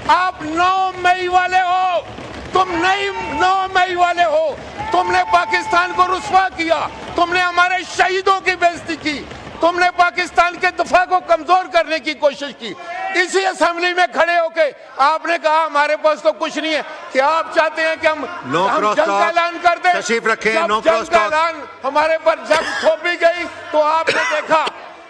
आप 9 मई वाले हो, तुम नहीं 9 मई वाले हो। तुमने पाकिस्तान को रुस्वा किया, तुमने हमारे शहीदों की बेइज्जती की, तुमने पाकिस्तान के दफा को कमजोर करने की कोशिश की। इसी असेंबली में खड़े होके आपने कहा हमारे पास तो कुछ नहीं है। क्या आप चाहते हैं कि हम जंग का ऐलान कर दें? तशरीफ रखें। जंग का ऐलान हमारे पर जब थोपी गई तो आपने देखा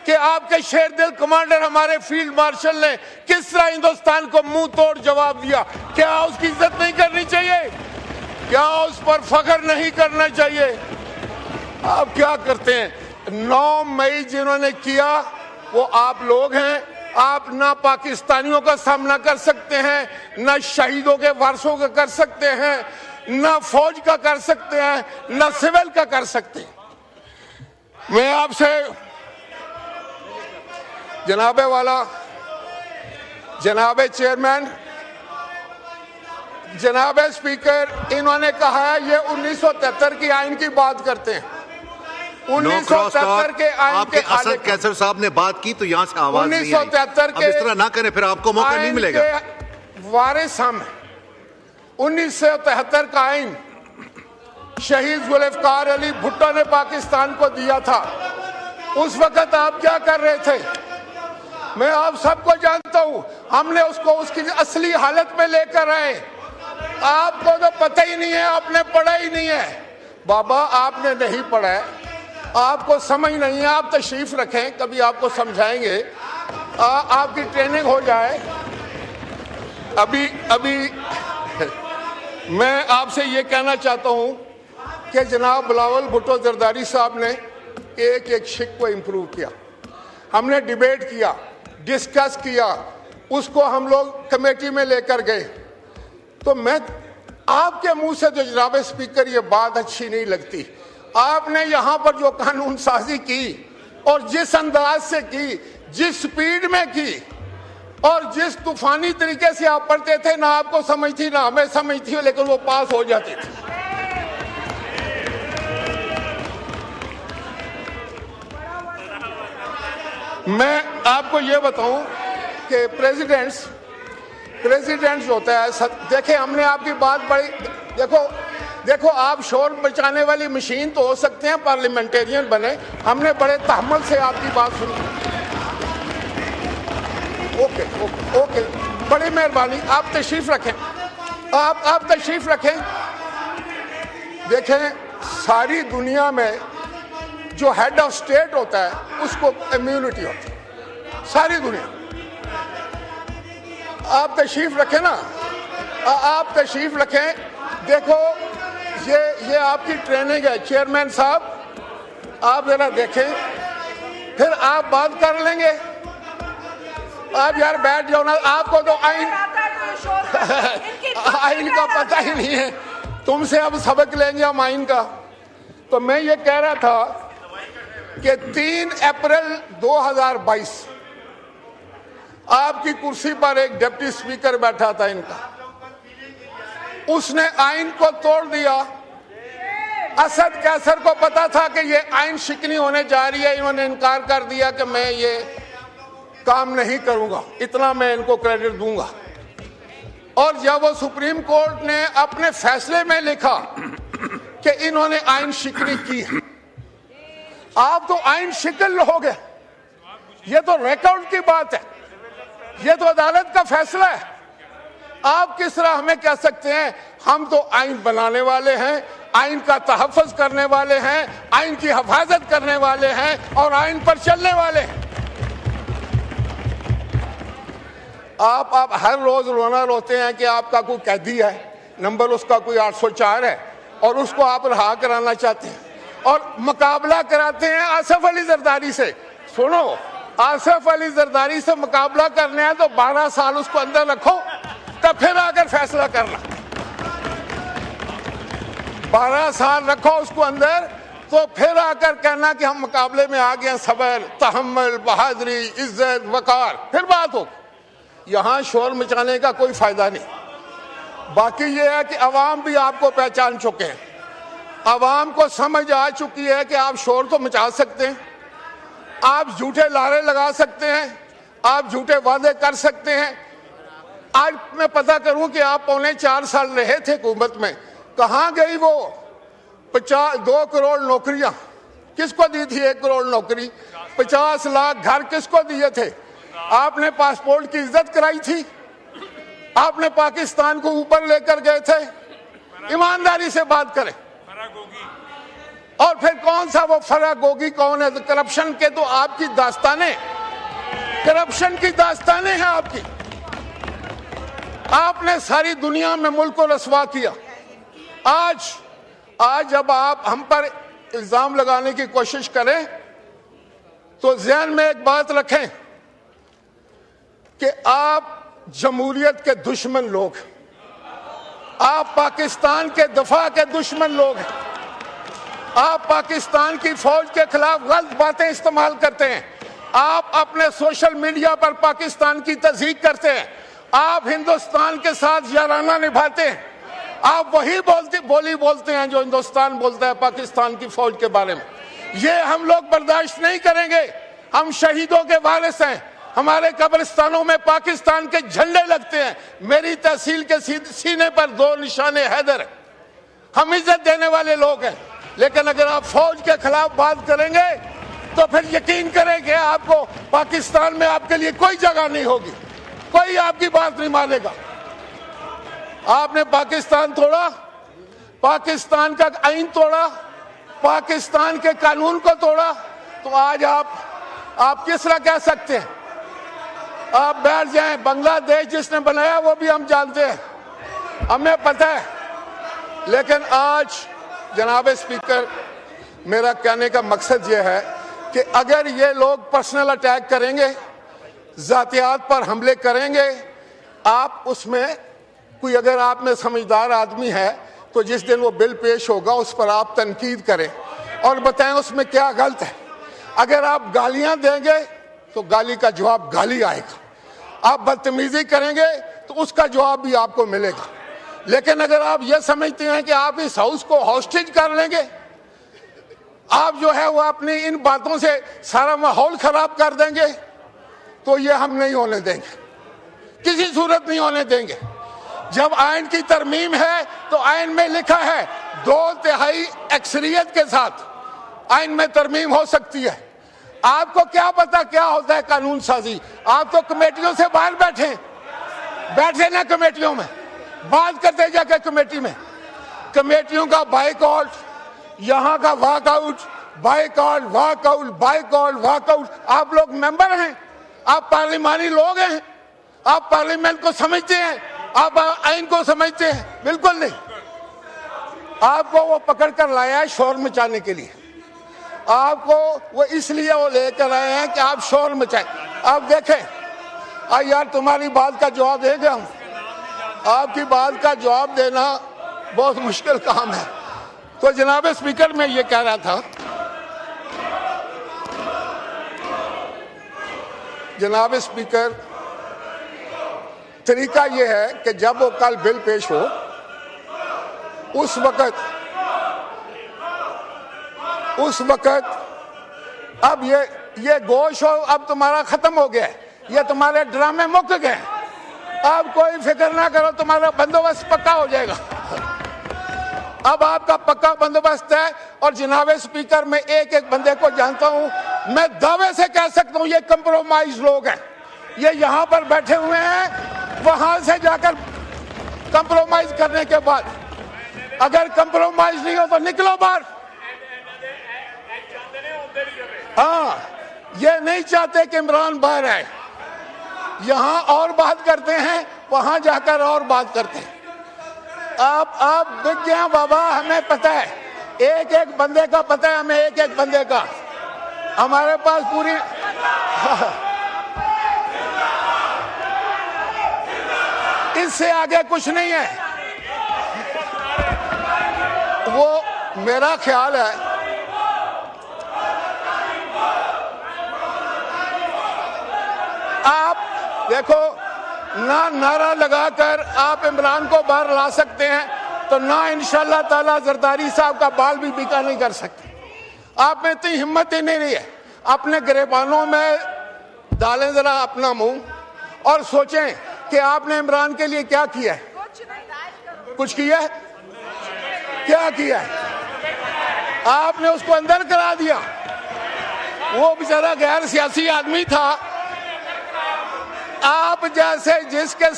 कि आपके शेर दिल कमांडर हमारे फील्ड मार्शल ने किस तरह हिंदुस्तान को मुंह तोड़ जवाब दिया। क्या उसकी इज्जत नहीं करनी चाहिए? क्या उस पर फख्र नहीं करना चाहिए? आप क्या करते हैं? 9 मई जिन्होंने किया वो आप लोग हैं। आप ना पाकिस्तानियों का सामना कर सकते हैं, ना शहीदों के वारसों का कर सकते हैं, ना फौज का कर सकते हैं, ना सिविल का कर सकते हैं। मैं आपसे जनाबे वाला, जनाबे चेयरमैन, जनाबे स्पीकर, इन्होंने कहा है ये 1973 की आइन की बात करते हैं। 1973 के आइन के असद कैसर साहब ने बात की तो यहाँ से आवाज नहीं आई। 1973 के इस तरह ना करें, फिर आपको मौका नहीं मिलेगा। वारिस हम 1973 का आइन शहीद जुल्फकार अली भुट्टो ने पाकिस्तान को दिया था। उस वक्त आप क्या कर रहे थे? मैं आप सबको जानता हूं। हमने उसको उसकी असली हालत में लेकर आए। आपको तो पता ही नहीं है, आपने पढ़ा ही नहीं है। बाबा आपने नहीं पढ़ा है, आपको समझ नहीं है। आप तशरीफ रखें, कभी आपको समझाएंगे, आपकी ट्रेनिंग हो जाए। अभी मैं आपसे ये कहना चाहता हूं कि जनाब बिलावल भुट्टो जरदारी साहब ने एक एक शिक को इम्प्रूव किया। हमने डिबेट किया, डिस्कस किया, उसको हम लोग कमेटी में लेकर गए। तो मैं आपके मुंह से जो जनाब स्पीकर ये बात अच्छी नहीं लगती। आपने यहाँ पर जो कानून साजी की और जिस अंदाज से की, जिस स्पीड में की और जिस तूफानी तरीके से आप पढ़ते थे, ना आपको समझ थी ना हमें समझ थी, लेकिन वो पास हो जाती थी। मैं आपको ये बताऊं कि प्रेसिडेंट्स होता है। देखे हमने आपकी बात बड़ी, देखो आप शोर बचाने वाली मशीन तो हो सकते हैं, पार्लियामेंटेरियन बने। हमने बड़े तहम्मुल से आपकी बात सुनी। ओके, बड़ी मेहरबानी। आप तशरीफ रखें, आप तशरीफ रखें। देखें सारी दुनिया में जो हेड ऑफ स्टेट होता है उसको इम्यूनिटी होती है, सारी दुनिया। आप तशरीफ रखें ना, आप तशरीफ रखें। देखो ये आपकी ट्रेनिंग है चेयरमैन साहब, आप जरा देखें, फिर आप बात कर लेंगे। आप यार बैठ जाओ ना, आपको तो आइन का पता ही नहीं है। तुमसे अब सबक लेंगे हम आइन का। तो मैं ये कह रहा था कि 3 अप्रैल 2022 आपकी कुर्सी पर एक डिप्टी स्पीकर बैठा था इनका, उसने आइन को तोड़ दिया। असद कैसर को पता था कि ये आइन शिकनी होने जा रही है, इन्होंने इनकार कर दिया कि मैं ये काम नहीं करूंगा। इतना मैं इनको क्रेडिट दूंगा। और जब वो सुप्रीम कोर्ट ने अपने फैसले में लिखा कि इन्होंने आइन शिकनी की है, आप तो आइन शिकन लोगे। ये तो रिकॉर्ड की बात है, ये तो अदालत का फैसला है। आप किस तरह हमें कह सकते हैं? हम तो आइन बनाने वाले हैं, आइन का तहफ़्फ़ुज़ करने वाले हैं, आइन की हिफाजत करने वाले हैं और आइन पर चलने वाले हैं। आप हर रोज रोना रोते हैं कि आपका कोई कैदी है, नंबर उसका कोई 804 है और उसको आप रहा कराना चाहते हैं और मुकाबला कराते हैं आसिफ अली जरदारी से। सुनो, आसिफ अली जरदारी से मुकाबला करने है तो 12 साल उसको अंदर रखो, तब फिर आकर फैसला करना। 12 साल रखो उसको अंदर, तो फिर आकर कहना कि हम मुकाबले में आ गए। सबर, तहम्मुल, बहादुरी, इज्जत, वकार, फिर बात हो। यहाँ शोर मचाने का कोई फायदा नहीं। बाकी ये है कि अवाम भी आपको पहचान चुके हैं, अवाम को समझ आ चुकी है कि आप शोर तो मचा सकते हैं, आप झूठे लारे लगा सकते हैं, आप झूठे वादे कर सकते हैं, आज मैं पता करूं कि आप 3.25 साल रहे थे हुकूमत में, कहां गई वो 2 करोड़ नौकरियां? किसको दी थी 1 करोड़ नौकरी? 50 लाख घर किसको दिए थे? आपने पासपोर्ट की इज्जत कराई थी? आपने पाकिस्तान को ऊपर लेकर गए थे? ईमानदारी से बात करें। और फिर कौन सा वो फराग गोगी कौन है? करप्शन के तो आपकी दास्तानें, करप्शन की दास्तानें हैं आपकी। आपने सारी दुनिया में मुल्क को रसवा किया। आज जब आप हम पर इल्जाम लगाने की कोशिश करें तो ज़हन में एक बात रखें कि आप जमहूरियत के दुश्मन लोग, आप पाकिस्तान के दफा के दुश्मन लोग हैं। आप पाकिस्तान की फौज के खिलाफ गलत बातें इस्तेमाल करते हैं। आप अपने सोशल मीडिया पर पाकिस्तान की तज़हीक करते हैं। आप हिंदुस्तान के साथ याराना निभाते हैं। आप वही बोली बोलते हैं जो हिंदुस्तान बोलता है पाकिस्तान की फौज के बारे में। ये हम लोग बर्दाश्त नहीं करेंगे। हम शहीदों के वारिस हैं। हमारे कब्रिस्तानों में पाकिस्तान के झंडे लगते हैं। मेरी तहसील के सीने पर 2 निशाने हैदर। हम इज्जत देने वाले लोग हैं। लेकिन अगर आप फौज के खिलाफ बात करेंगे तो फिर यकीन करें कि आपको पाकिस्तान में आपके लिए कोई जगह नहीं होगी, कोई आपकी बात नहीं मानेगा। आपने पाकिस्तान तोड़ा, पाकिस्तान का आईन तोड़ा, पाकिस्तान के कानून को तोड़ा, तो आज आप किस तरह कह सकते हैं? आप बैठ जाएं। बांग्लादेश जिसने बनाया वो भी हम जानते हैं, हमें पता है। लेकिन आज जनाब स्पीकर, मेरा कहने का मकसद ये है कि अगर ये लोग पर्सनल अटैक करेंगे, जातियात पर हमले करेंगे, आप उसमें कोई अगर आप में समझदार आदमी है तो जिस दिन वो बिल पेश होगा उस पर आप तनकीद करें और बताएं उसमें क्या गलत है। अगर आप गालियां देंगे तो गाली का जवाब गाली आएगा। आप बदतमीजी करेंगे तो उसका जवाब भी आपको मिलेगा। लेकिन अगर आप ये समझते हैं कि आप इस हाउस को हॉस्टेज कर लेंगे, आप जो है वो अपनी इन बातों से सारा माहौल खराब कर देंगे, तो ये हम नहीं होने देंगे, किसी सूरत नहीं होने देंगे। जब आइन की तरमीम है तो आइन में लिखा है 2/3 अक्सरियत के साथ आइन में तरमीम हो सकती है। आपको क्या पता क्या होता है कानून साजी? आप तो कमेटियों से बाहर बैठे ना, कमेटियों में बात करते जाके कमेटी में। कमेटियों का बाइकआउट, यहाँ का walkout, boycott walkout, boycott walkout. आप लोग मेंबर हैं, आप पार्लिमानी लोग हैं, आप पार्लियामेंट को समझते हैं, आप आइन को समझते हैं? बिल्कुल नहीं। आपको वो पकड़ कर लाया है शोर मचाने के लिए। आपको वो इसलिए वो लेकर आए हैं कि आप शोर मचाएं। आप देखें, यार तुम्हारी बात का जवाब देंगे हम, आपकी बात का जवाब देना बहुत मुश्किल काम है। तो जनाब स्पीकर, मैं ये कह रहा था, जनाब स्पीकर, तरीका ये है कि जब वो कल बिल पेश हो उस वक्त अब ये गोश हो, अब तुम्हारा खत्म हो गया है, ये तुम्हारे ड्रामे मुक गए, अब कोई फिक्र ना करो, तुम्हारा बंदोबस्त पक्का हो जाएगा। अब आपका पक्का बंदोबस्त है। और जनाब स्पीकर, मैं एक एक बंदे को जानता हूं, मैं दावे से कह सकता हूं ये कंप्रोमाइज लोग हैं। ये यहां पर बैठे हुए हैं, वहां से जाकर कंप्रोमाइज करने के बाद अगर कंप्रोमाइज नहीं हो तो निकलो बाहर। हाँ, ये नहीं चाहते कि इमरान बाहर आए। यहां और बात करते हैं, वहां जाकर और बात करते हैं। आप दिख गया बाबा, हमें पता है, एक एक बंदे का पता है हमें, एक एक बंदे का। हमारे पास पूरी इससे आगे कुछ नहीं है। वो मेरा ख्याल है, आप देखो ना नारा लगाकर आप इमरान को बाहर ला सकते हैं, तो ना इंशाल्लाह ताला जरदारी साहब का बाल भी बिका नहीं कर सकते। आप में इतनी हिम्मत ही नहीं रही है। अपने गिरेबानों में डालें जरा अपना मुंह और सोचें कि आपने इमरान के लिए क्या किया है? कुछ किया है? क्या किया है? आपने उसको अंदर करा दिया। वो बेचारा गैर सियासी आदमी था। आप जैसे जिसके